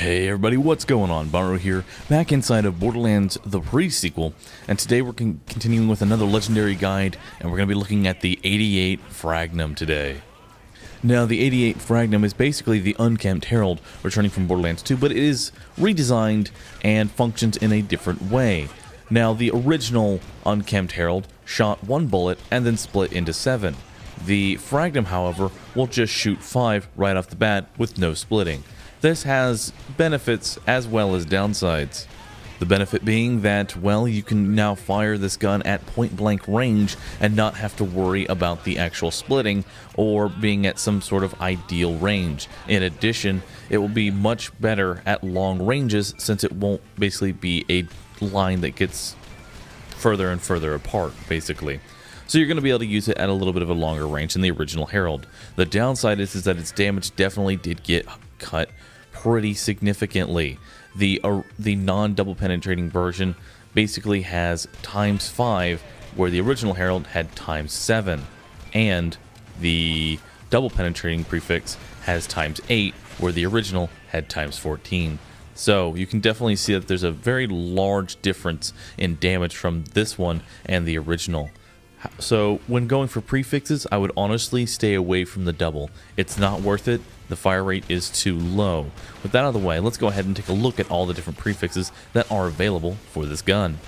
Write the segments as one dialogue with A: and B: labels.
A: Hey everybody, what's going on? Barrow here, back inside of Borderlands, the pre-sequel, and today we're continuing with another legendary guide, and we're going to be looking at the 88 Fragnum today. Now, the 88 Fragnum is basically the unkempt herald returning from Borderlands 2, but it is redesigned and functions in a different way. Now, the original unkempt herald shot one bullet and then split into 7. The Fragnum, however, will just shoot 5 right off the bat with no splitting. This has benefits as well as downsides. The benefit being that, well, you can now fire this gun at point-blank range and not have to worry about the actual splitting or being at some sort of ideal range. In addition, it will be much better at long ranges since it won't basically be a line that gets further and further apart, basically. So you're going to be able to use it at a little bit of a longer range than the original Herald. The downside is that its damage definitely did get cut pretty significantly. The non-double penetrating version basically has ×5, where the original Herald had ×7, and the double penetrating prefix has ×8, where the original had ×14. So you can definitely see that there's a very large difference in damage from this one and the original. So when going for prefixes, I would honestly stay away from the double. It's not worth it. The fire rate is too low. With that out of the way, let's go ahead and take a look at all the different prefixes that are available for this gun.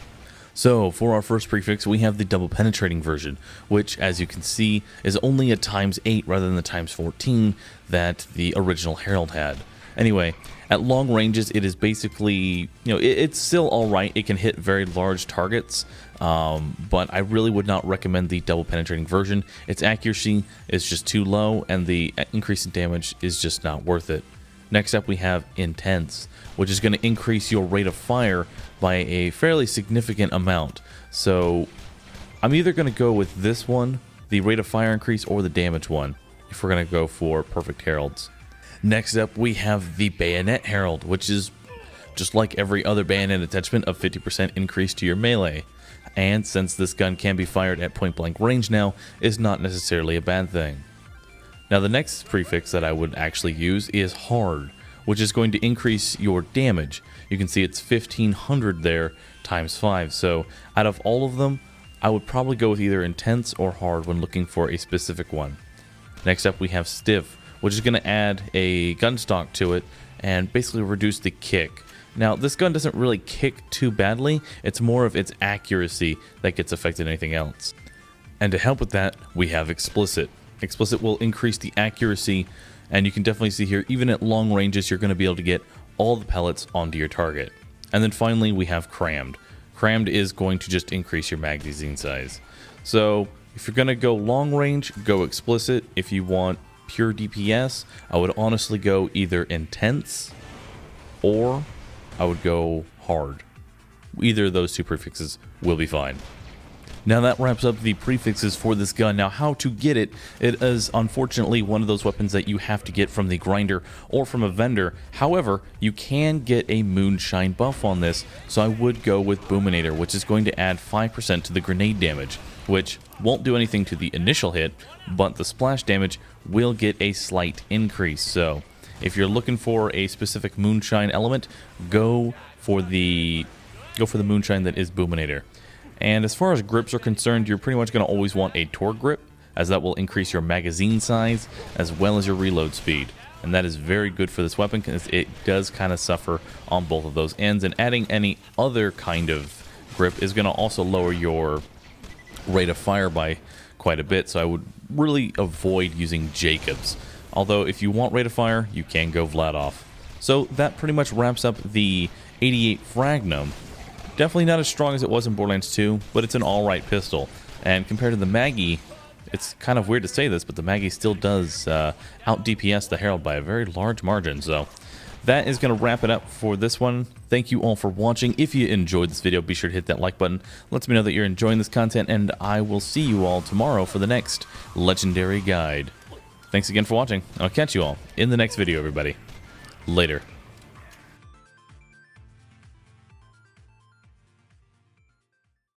A: So for our first prefix, we have the double penetrating version, which, as you can see, is only a ×8 rather than the ×14 that the original Herald had. Anyway, at long ranges, it is basically, it's still alright. It can hit very large targets, but I really would not recommend the double penetrating version. Its accuracy is just too low, and the increase in damage is just not worth it. Next up, we have Intense, which is going to increase your rate of fire by a fairly significant amount. So I'm either going to go with this one, the rate of fire increase, or the damage one, if we're going to go for perfect heralds. Next up, we have the Bayonet Herald, which is just like every other bayonet attachment, of 50% increase to your melee. And since this gun can be fired at point-blank range now, is not necessarily a bad thing. Now, the next prefix that I would actually use is Hard, which is going to increase your damage. You can see it's 1500 there ×5. So out of all of them, I would probably go with either Intense or Hard when looking for a specific one. Next up, we have Stiff, which is going to add a gun stock to it and basically reduce the kick. Now, this gun doesn't really kick too badly. It's more of its accuracy that gets affected than anything else. And to help with that, we have Explicit. Explicit will increase the accuracy, and you can definitely see here, even at long ranges, you're going to be able to get all the pellets onto your target. And then finally, we have Crammed. Crammed is going to just increase your magazine size. So if you're going to go long range, go Explicit. If you want pure DPS, I would honestly go either Intense or I would go Hard. Either of those two prefixes will be fine. Now that wraps up the prefixes for this gun. Now, how to get it? It is unfortunately one of those weapons that you have to get from the grinder or from a vendor. However, you can get a moonshine buff on this, so I would go with Boominator, which is going to add 5% to the grenade damage, which won't do anything to the initial hit, but the splash damage will get a slight increase. So if you're looking for a specific moonshine element, go for the moonshine that is Boominator. And as far as grips are concerned, you're pretty much going to always want a Tor grip, as that will increase your magazine size as well as your reload speed. And that is very good for this weapon because it does kind of suffer on both of those ends. And adding any other kind of grip is going to also lower your rate of fire by quite a bit. So I would really avoid using Jacobs. Although if you want rate of fire, you can go Vladoff. So that pretty much wraps up the 88 Fragnum. Definitely not as strong as it was in Borderlands 2, but it's an alright pistol. And compared to the Maggie, it's kind of weird to say this, but the Maggie still does out DPS the Herald by a very large margin. So that is going to wrap it up for this one. Thank you all for watching. If you enjoyed this video, be sure to hit that like button. Lets me know that you're enjoying this content, and I will see you all tomorrow for the next Legendary Guide. Thanks again for watching. I'll catch you all in the next video, everybody. Later.